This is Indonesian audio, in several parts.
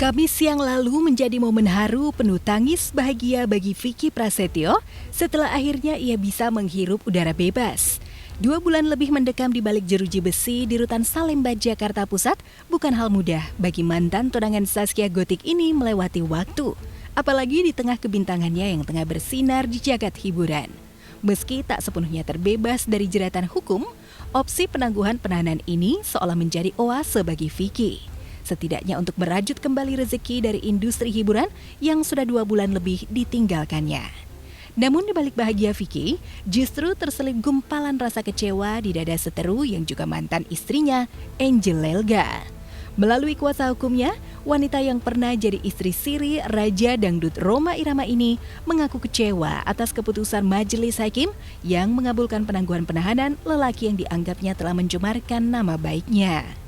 Kamis siang lalu menjadi momen haru penuh tangis bahagia bagi Vicky Prasetyo setelah akhirnya ia bisa menghirup udara bebas. 2 bulan lebih mendekam di balik jeruji besi di Rutan Salemba, Jakarta Pusat bukan hal mudah bagi mantan tunangan Zaskia Gotik ini melewati waktu. Apalagi di tengah kebintangannya yang tengah bersinar di jagat hiburan. Meski tak sepenuhnya terbebas dari jeratan hukum, opsi penangguhan penahanan ini seolah menjadi oase bagi Vicky. Setidaknya untuk merajut kembali rezeki dari industri hiburan yang sudah 2 bulan lebih ditinggalkannya. Namun di balik bahagia Vicky, justru terselip gumpalan rasa kecewa di dada seteru yang juga mantan istrinya, Angel Lelga. Melalui kuasa hukumnya, wanita yang pernah jadi istri siri Raja Dangdut Rhoma Irama ini mengaku kecewa atas keputusan majelis hakim yang mengabulkan penangguhan penahanan lelaki yang dianggapnya telah mencemarkan nama baiknya.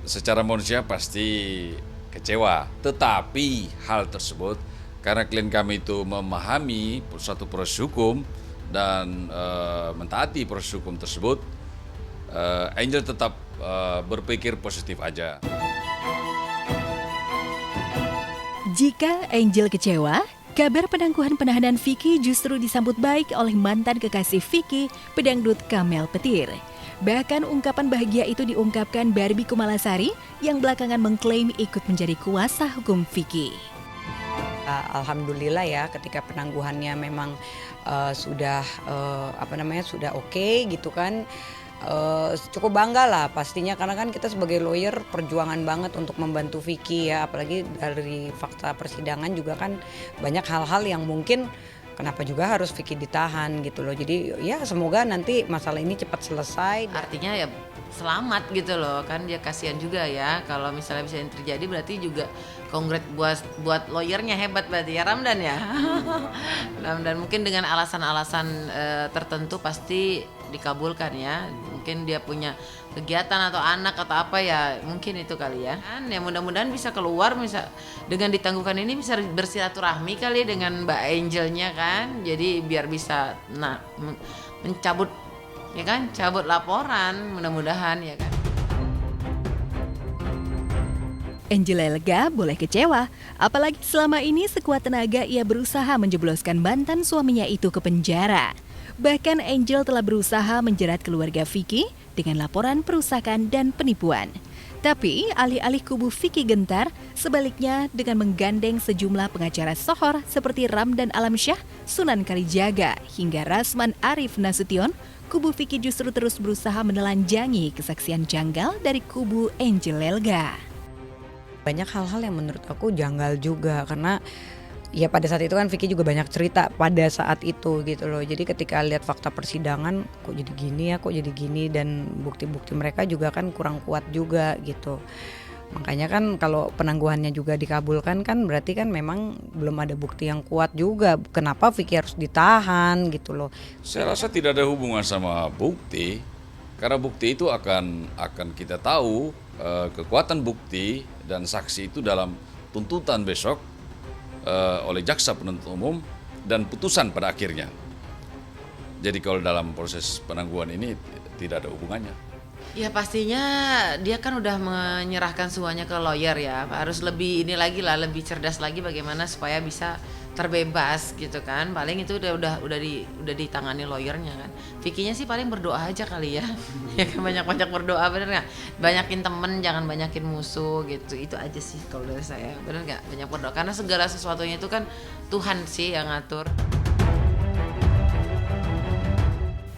Secara manusia pasti kecewa, tetapi hal tersebut karena klien kami itu memahami suatu proses hukum dan mentaati proses hukum tersebut, Angel tetap berpikir positif aja. Jika Angel kecewa, kabar penangguhan penahanan Vicky justru disambut baik oleh mantan kekasih Vicky, pedangdut Kamel Petir. Bahkan ungkapan bahagia itu diungkapkan Barbie Kumalasari yang belakangan mengklaim ikut menjadi kuasa hukum Vicky. Alhamdulillah ya, ketika penangguhannya memang sudah oke gitu kan. Cukup bangga lah pastinya, karena kan kita sebagai lawyer perjuangan banget untuk membantu Vicky ya, apalagi dari fakta persidangan juga kan banyak hal-hal yang mungkin kenapa juga harus Vicky ditahan gitu loh. Jadi ya semoga nanti masalah ini cepat selesai. Artinya ya selamat gitu loh, kan dia kasihan juga ya kalau misalnya bisa yang terjadi, berarti juga kongres buat lawyernya hebat berarti ya Ramdan ya. Dan mungkin dengan alasan-alasan tertentu pasti dikabulkan ya. Mungkin dia punya kegiatan atau anak atau apa ya, mungkin itu kali ya. Kan ya mudah-mudahan bisa keluar, bisa dengan ditangguhkan ini bisa bersilaturahmi kali ya dengan Mbak Angelnya kan. Jadi biar bisa mencabut ya kan, cabut laporan mudah-mudahan ya kan. Angel Lelga boleh kecewa, apalagi selama ini sekuat tenaga ia berusaha menjebloskan mantan suaminya itu ke penjara. Bahkan Angel telah berusaha menjerat keluarga Vicky dengan laporan perusakan dan penipuan. Tapi alih-alih kubu Vicky gentar, sebaliknya dengan menggandeng sejumlah pengacara sohor seperti Ramdan Alamsyah, Sunan Kalijaga, hingga Rasman Arif Nasution, kubu Vicky justru terus berusaha menelanjangi kesaksian janggal dari kubu Angel Lelga. Banyak hal-hal yang menurut aku janggal juga, karena ya pada saat itu kan Vicky juga banyak cerita pada saat itu gitu loh. Jadi ketika lihat fakta persidangan, kok jadi gini ya, kok jadi gini, dan bukti-bukti mereka juga kan kurang kuat juga gitu. Makanya kan kalau penangguhannya juga dikabulkan kan berarti kan memang belum ada bukti yang kuat juga. Kenapa Vicky harus ditahan gitu loh. Saya rasa tidak ada hubungan sama bukti, karena bukti itu akan kita tahu kekuatan bukti dan saksi itu dalam tuntutan besok oleh jaksa penuntut umum dan putusan pada akhirnya. Jadi kalau dalam proses penangguhan ini tidak ada hubungannya. Ya pastinya dia kan udah menyerahkan semuanya ke lawyer ya, harus lebih lebih cerdas lagi bagaimana supaya bisa terbebas gitu kan. Paling itu udah ditangani lawyernya kan. Vicky-nya sih paling berdoa aja kali ya. Ya kan, banyak-banyak berdoa, bener nggak? Banyakin temen, jangan banyakin musuh gitu. Itu aja sih kalau dari saya, bener nggak? Banyak berdoa, karena segala sesuatunya itu kan Tuhan sih yang ngatur.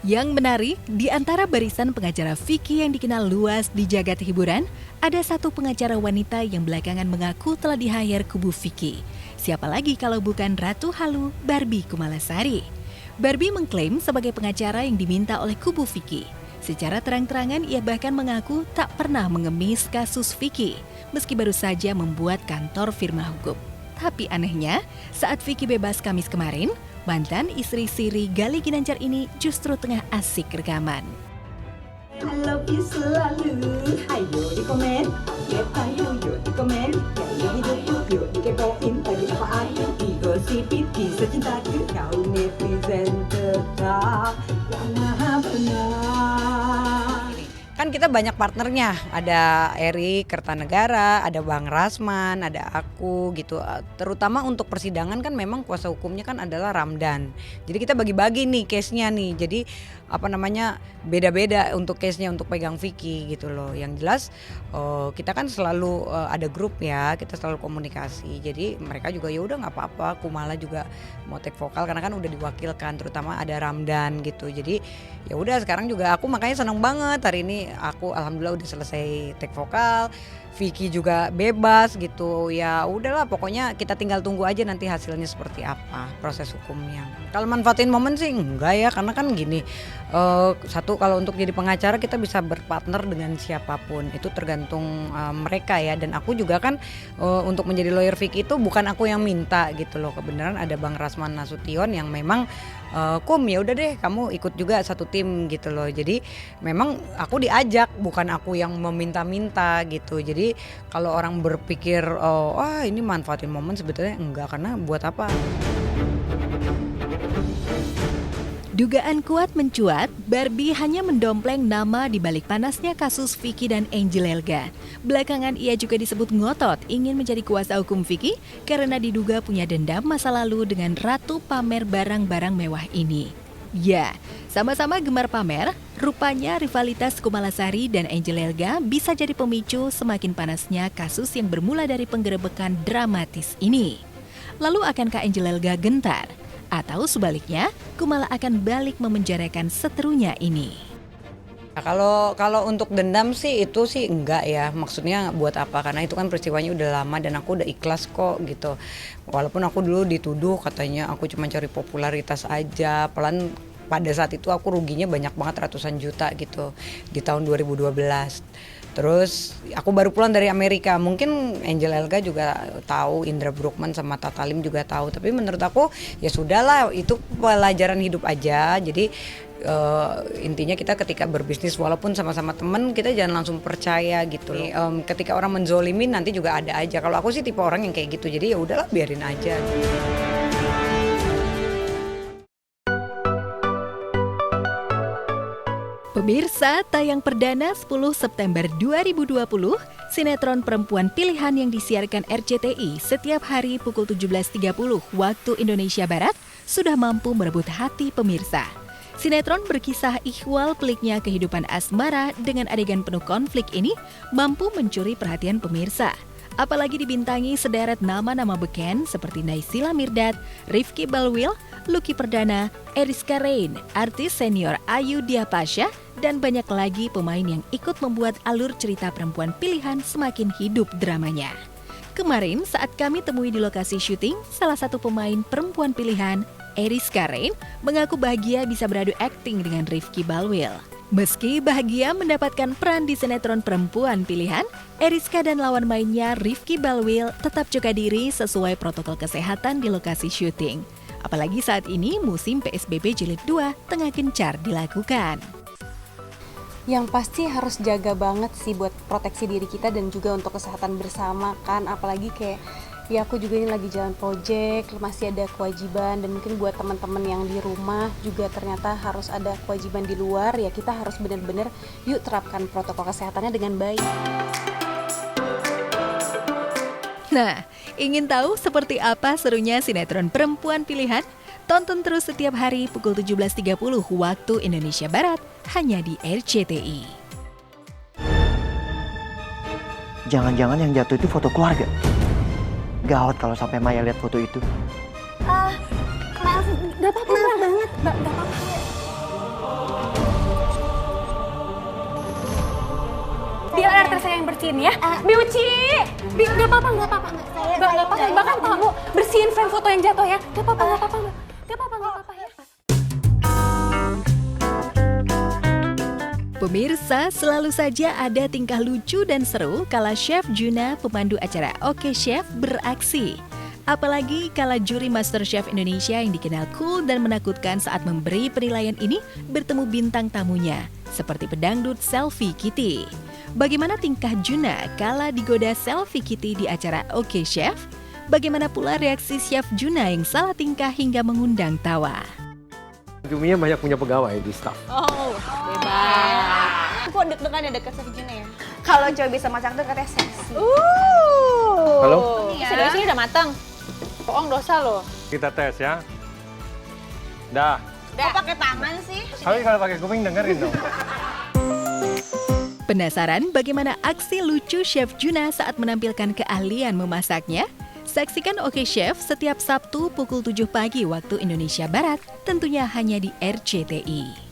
Yang menarik, di antara barisan pengacara Vicky yang dikenal luas di jagat hiburan, ada satu pengacara wanita yang belakangan mengaku telah di-hire kubu Vicky. Siapa lagi kalau bukan Ratu Halu Barbie Kumalasari. Barbie mengklaim sebagai pengacara yang diminta oleh kubu Vicky. Secara terang-terangan ia bahkan mengaku tak pernah mengemis kasus Vicky, meski baru saja membuat kantor firma hukum. Tapi anehnya, saat Vicky bebas Kamis kemarin, mantan istri siri Gali Ginanjar ini justru tengah asik rekaman. I love you selalu, ayo di komen, ayo yuk di komen, gaya hidup yuk dikepoin, bagi apa ayo digosipin, kisah cintaku kau netizen tetap yang maha benar. Kan kita banyak partnernya, ada Eri Kertanegara, ada Bang Rasman, ada aku gitu. Terutama untuk persidangan kan memang kuasa hukumnya kan adalah Ramdan. Jadi kita bagi-bagi nih case-nya nih. Jadi beda-beda untuk case-nya untuk pegang Vicky gitu loh. Yang jelas kita kan selalu ada grup ya, kita selalu komunikasi. Jadi mereka juga ya udah nggak apa-apa. Kumala juga mau take vokal karena kan udah diwakilkan, terutama ada Ramdan gitu. Jadi ya udah sekarang juga aku makanya seneng banget hari ini. Aku alhamdulillah udah selesai take vokal, Vicky juga bebas gitu. Ya udahlah pokoknya kita tinggal tunggu aja nanti hasilnya seperti apa proses hukumnya. Kalau manfaatin momen sih enggak ya, karena kan gini, satu kalau untuk jadi pengacara kita bisa berpartner dengan siapapun, itu tergantung mereka ya. Dan aku juga kan untuk menjadi lawyer Vicky itu bukan aku yang minta gitu loh, kebenaran ada Bang Rasman Nasution yang memang Kum ya udah deh kamu ikut juga satu tim gitu loh. Jadi memang aku diajak, bukan aku yang meminta-minta gitu. Jadi kalau orang berpikir ini manfaatin momen, sebetulnya enggak, karena buat apa? Dugaan kuat mencuat, Barbie hanya mendompleng nama di balik panasnya kasus Vicky dan Angel Elga. Belakangan ia juga disebut ngotot ingin menjadi kuasa hukum Vicky karena diduga punya dendam masa lalu dengan ratu pamer barang-barang mewah ini. Ya, sama-sama gemar pamer, rupanya rivalitas Kumalasari dan Angel Elga bisa jadi pemicu semakin panasnya kasus yang bermula dari penggerebekan dramatis ini. Lalu akankah Angel Elga gentar? Atau sebaliknya, Kumala akan balik memenjarakan seterunya ini? Nah, kalau untuk dendam sih itu sih enggak ya, maksudnya buat apa, karena itu kan peristiwanya udah lama dan aku udah ikhlas kok gitu. Walaupun aku dulu dituduh katanya aku cuma cari popularitas aja, pada saat itu aku ruginya banyak banget ratusan juta gitu di tahun 2012. Terus aku baru pulang dari Amerika, mungkin Angel Elga juga tahu, Indra Bruggman sama Tatalim juga tahu. Tapi menurut aku ya sudahlah, itu pelajaran hidup aja. Jadi intinya kita ketika berbisnis walaupun sama-sama temen, kita jangan langsung percaya gitu. Ketika orang menzolimin nanti juga ada aja. Kalau aku sih tipe orang yang kayak gitu, jadi ya udahlah biarin aja. Pemirsa, tayang perdana 10 September 2020, sinetron perempuan pilihan yang disiarkan RCTI setiap hari pukul 17.30 waktu Indonesia Barat sudah mampu merebut hati pemirsa. Sinetron berkisah ihwal peliknya kehidupan asmara dengan adegan penuh konflik ini mampu mencuri perhatian pemirsa. Apalagi dibintangi sederet nama-nama beken seperti Naysila Mirdad, Rifki Balwil, Lucky Perdana, Eriska Rein, artis senior Ayu Diapasya, dan banyak lagi pemain yang ikut membuat alur cerita perempuan pilihan semakin hidup dramanya. Kemarin saat kami temui di lokasi syuting, salah satu pemain perempuan pilihan, Eriska Rein, mengaku bahagia bisa beradu akting dengan Rifki Balwil. Meski bahagia mendapatkan peran di sinetron perempuan pilihan, Eriska dan lawan mainnya Rifki Balwil tetap jaga diri sesuai protokol kesehatan di lokasi syuting. Apalagi saat ini musim PSBB Jilid 2 tengah gencar dilakukan. Yang pasti harus jaga banget sih buat proteksi diri kita dan juga untuk kesehatan bersama kan, apalagi kayak ya aku juga ini lagi jalan project, masih ada kewajiban, dan mungkin buat teman-teman yang di rumah juga ternyata harus ada kewajiban di luar, ya kita harus benar-benar yuk terapkan protokol kesehatannya dengan baik. Nah, ingin tahu seperti apa serunya sinetron perempuan pilihan? Tonton terus setiap hari pukul 17.30 waktu Indonesia Barat hanya di RCTI. Jangan-jangan yang jatuh itu foto keluarga. Gawat kalau sampai Maya lihat foto itu. Maaf, gak apa-apa banget, gak apa-apa. Biar RT saya yang bersihin ya. Biuci, gak apa-apa. Bahkan kamu bersihin frame foto yang jatuh ya. Gak apa-apa ya. Pemirsa, selalu saja ada tingkah lucu dan seru kala Chef Juna, pemandu acara Oke Chef, beraksi. Apalagi kala juri MasterChef Indonesia yang dikenal cool dan menakutkan saat memberi penilaian ini bertemu bintang tamunya, seperti pedangdut Selfie Kitty. Bagaimana tingkah Juna kala digoda Selfie Kitty di acara Oke Chef? Bagaimana pula reaksi Chef Juna yang salah tingkah hingga mengundang tawa? Juminya banyak punya pegawai di staff. Oh, bebas. Aku deg-degan ya deket Chef Juna ya. Kalau cowok bisa masak tuh katanya seksi. Halo? Sudah sini udah matang. Bohong dosa loh. Kita tes ya. Dah. Kok pakai tangan sih? Tapi kalau pakai kuping dengerin dong. Penasaran bagaimana aksi lucu Chef Juna saat menampilkan keahlian memasaknya? Saksikan Oke Chef setiap Sabtu pukul 7 pagi waktu Indonesia Barat, tentunya hanya di RCTI.